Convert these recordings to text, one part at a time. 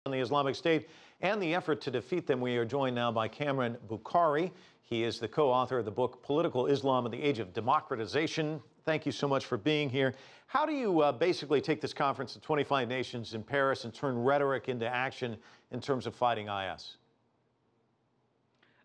on the Islamic State and the effort to defeat them. We are joined now by Kamran Bokhari. He is the co-author of the book Political Islam and the Age of Democratization. Thank you so much for being here. How do you basically take this conference of 25 nations in Paris and turn rhetoric into action in terms of fighting IS?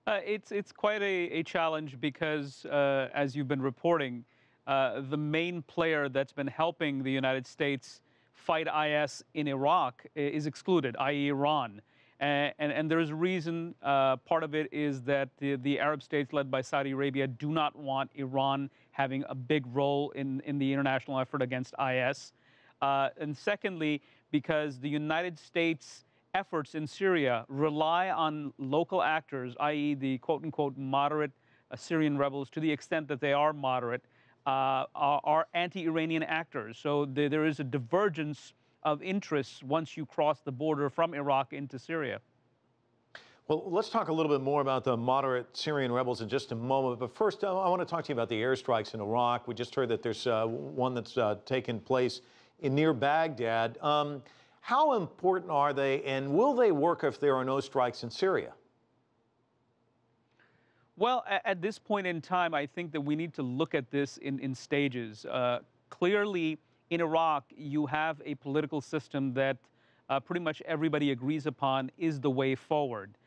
It's quite a challenge because, as you've been reporting, the main player that's been helping the United States fight IS in Iraq is excluded, i.e. Iran. And there's a reason. Part of it is that the Arab states led by Saudi Arabia do not want Iran having a big role in the international effort against IS. And secondly, because the United States efforts in Syria rely on local actors, i.e. the quote-unquote moderate Syrian rebels, to the extent that they are moderate, are anti-Iranian actors. So there is a divergence of interests once you cross the border from Iraq into Syria. Well, let's talk a little bit more about the moderate Syrian rebels in just a moment. But first, I want to talk to you about the airstrikes in Iraq. We just heard that there's one that's taken place near Baghdad. How important are they, and will they work if there are no strikes in Syria? Well, at this point in time, I think that we need to look at this in stages. Clearly, in Iraq, you have a political system that pretty much everybody agrees upon is the way forward.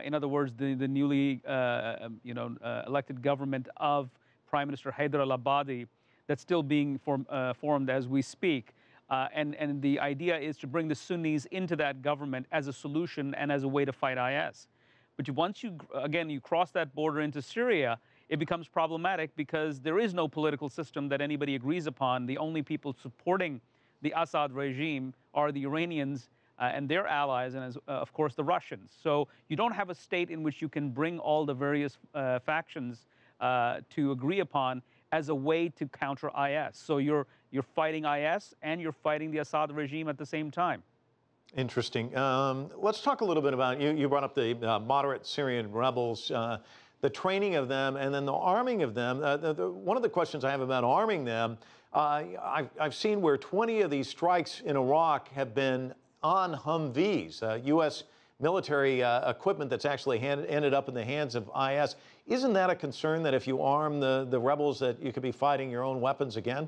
In other words, the newly elected government of Prime Minister Haider al-Abadi that's still being formed as we speak. And the idea is to bring the Sunnis into that government as a solution and as a way to fight IS. But once you cross that border into Syria, it becomes problematic because there is no political system that anybody agrees upon. The only people supporting the Assad regime are the Iranians and their allies, and of course the Russians. So you don't have a state in which you can bring all the various factions to agree upon as a way to counter IS. So you're fighting IS and you're fighting the Assad regime at the same time. Interesting. Let's talk a little bit about, you brought up the moderate Syrian rebels, the training of them, and then the arming of them. One of the questions I have about arming them, I've seen where 20 of these strikes in Iraq have been on Humvees, U.S. military equipment that's actually ended up in the hands of IS. Isn't that a concern that if you arm the rebels that you could be fighting your own weapons again?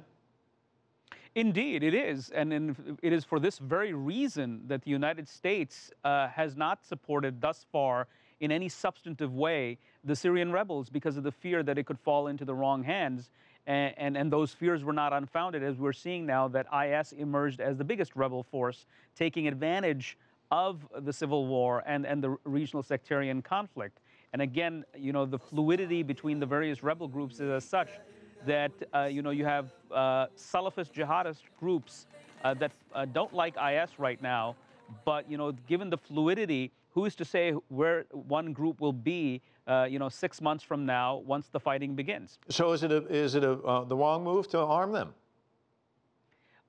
Indeed, it is. And it is for this very reason that the United States has not supported thus far in any substantive way the Syrian rebels because of the fear that it could fall into the wrong hands. And those fears were not unfounded, as we're seeing now that IS emerged as the biggest rebel force, taking advantage of the civil war and the regional sectarian conflict. And again, the fluidity between the various rebel groups is as such that, you have Salafist jihadist groups that don't like IS right now. But, given the fluidity, who is to say where one group will be, 6 months from now once the fighting begins? So is it the wrong move to arm them?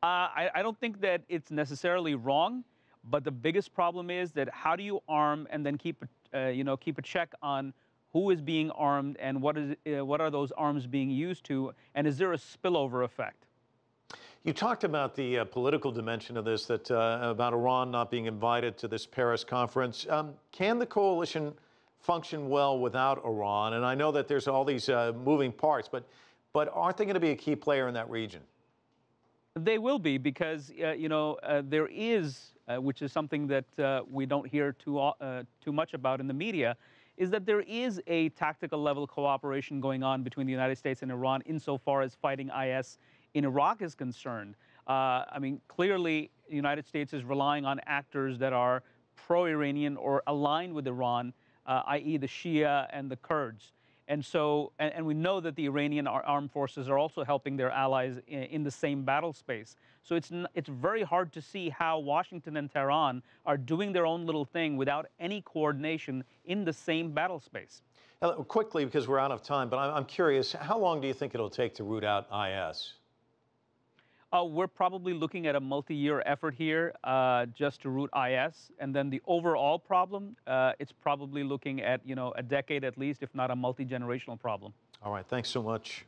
I don't think that it's necessarily wrong, but the biggest problem is that how do you arm and then keep a check on who is being armed and what are those arms being used to, and is there a spillover effect? You talked about the political dimension of this, about Iran not being invited to this Paris conference. Can the coalition function well without Iran? And I know that there's all these moving parts, but aren't they going to be a key player in that region? They will be because there is, which is something that we don't hear too much about in the media, is that there is a tactical level cooperation going on between the United States and Iran insofar as fighting IS in Iraq is concerned. I mean, clearly, the United States is relying on actors that are pro-Iranian or aligned with Iran, i.e. the Shia and the Kurds. And so, and we know that the Iranian armed forces are also helping their allies in the same battle space. So it's very hard to see how Washington and Tehran are doing their own little thing without any coordination in the same battle space. Quickly, because we're out of time, but I'm curious, how long do you think it'll take to root out IS? We're probably looking at a multi-year effort here just to root IS. And then the overall problem, it's probably looking at, a decade at least, if not a multi-generational problem. All right. Thanks so much.